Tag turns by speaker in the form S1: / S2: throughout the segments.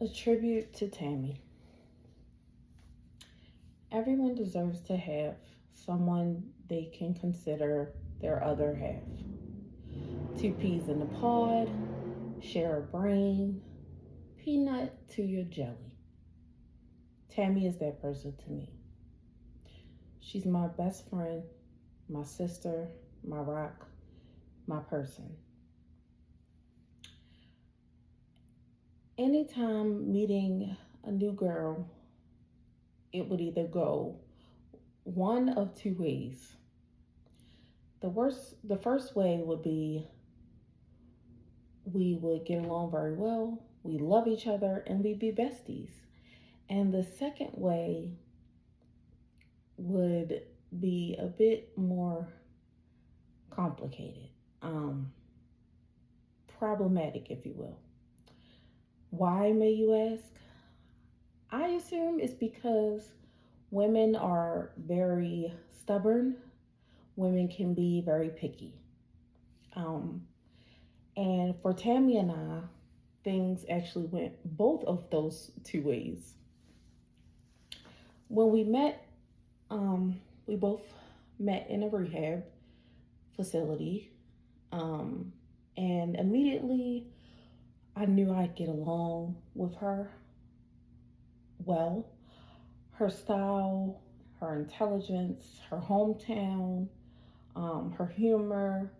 S1: A tribute to Tammy. Everyone deserves to have someone they can consider their other half. Two peas in a pod, share a brain, peanut to your jelly. Tammy is that person to me. She's my best friend, my sister, my rock, my person. Anytime meeting a new girl, it would either go one of two ways. The first way would be we would get along very well, we love each other, and we'd be besties. And the second way would be a bit more complicated, um, problematic, if you will. Why, may you ask? I assume it's because women are very stubborn, women can be very picky. Um, and for Tammy and I, things actually went both of those two ways. When we met, we both met in a rehab facility, um, and immediately I knew I'd get along with her well. Her style, her intelligence, her hometown, her humor,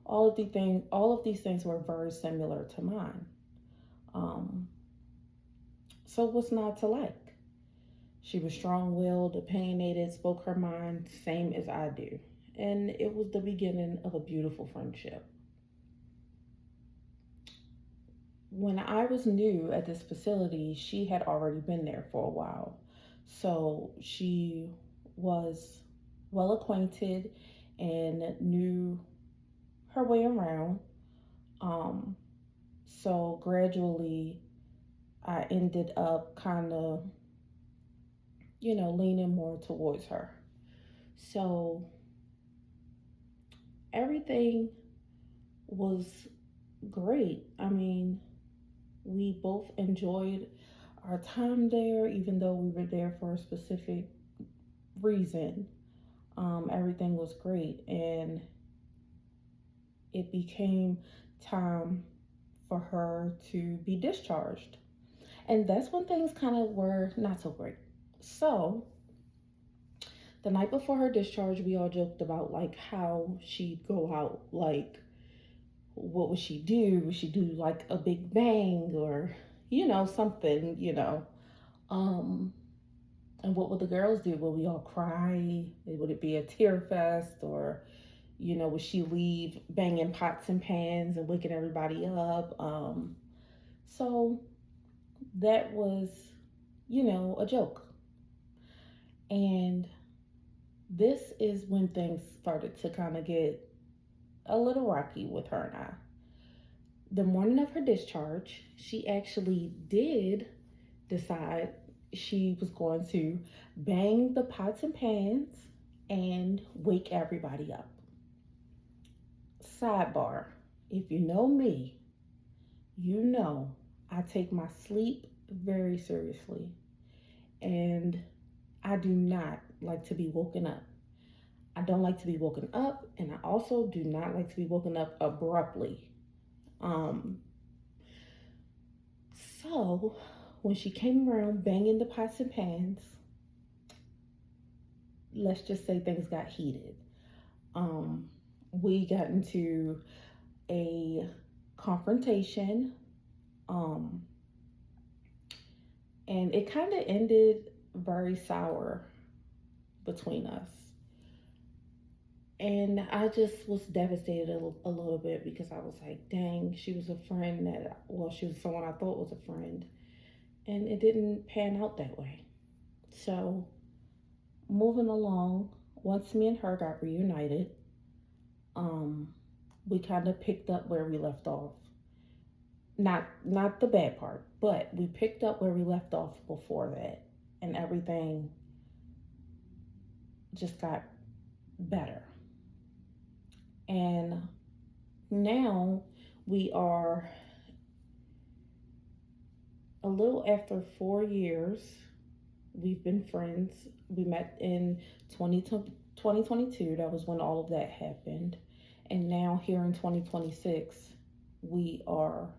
S1: all of these things were very similar to mine. Um, so what's not to like? She was strong-willed, opinionated, spoke her mind, same as I do, and it was the beginning of a beautiful friendship. When I was new at this facility, she had already been there for a while, so she was well acquainted and knew her way around. Um, so gradually, I ended up kind of, leaning more towards her. So everything was great. I mean, we both enjoyed our time there, even though we were there for a specific reason. Everything was great, and it became time for her to be discharged. And that's when things kind of were not so great. So, the night before her discharge, we all joked about like how she'd go out, like what would she do? Would she do like a big bang or, something. Um, and what would the girls do? Will we all cry? Would it be a tear fest? Or, would she leave banging pots and pans and waking everybody up? So that was, a joke. And this is when things started to kind of get a little rocky with her and I. The morning of her discharge, she actually did decide she was going to bang the pots and pans and wake everybody up. Sidebar, if you know me, you know I take my sleep very seriously, and I do not like to be woken up. I don't like to be woken up, and I also do not like to be woken up abruptly. Um, so when she came around banging the pots and pans, let's just say things got heated. Um, we got into a confrontation, um, and it kind of ended very sour between us. And I just was devastated a little bit because I was like, dang, she was a friend she was someone I thought was a friend. And it didn't pan out that way. So, moving along, once me and her got reunited, um, we kind of picked up where we left off. Not the bad part, but we picked up where we left off before that. And everything just got better. And now we are a little after 4 years, we've been friends. We met in 2022. That was when all of that happened. And now here in 2026, we are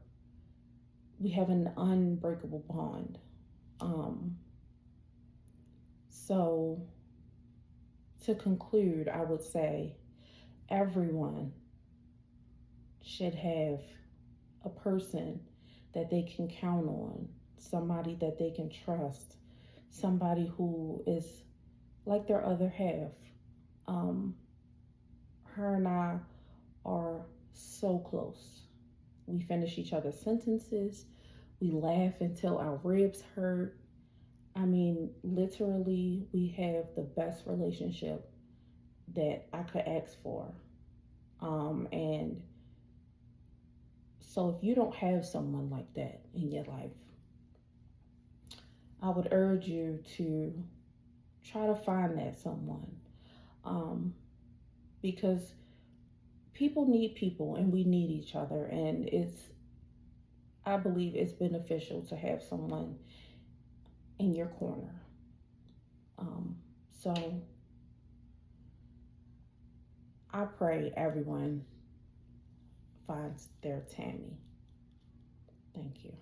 S1: we have an unbreakable bond. Um, so to conclude, I would say everyone should have a person that they can count on, somebody that they can trust, somebody who is like their other half. Um, her and I are so close. We finish each other's sentences. We laugh until our ribs hurt. I mean, literally, we have the best relationship that I could ask for. And so, if you don't have someone like that in your life, I would urge you to try to find that someone. Um, because people need people and we need each other. And I believe it's beneficial to have someone in your corner. Um, so I pray everyone finds their Tammy. Thank you.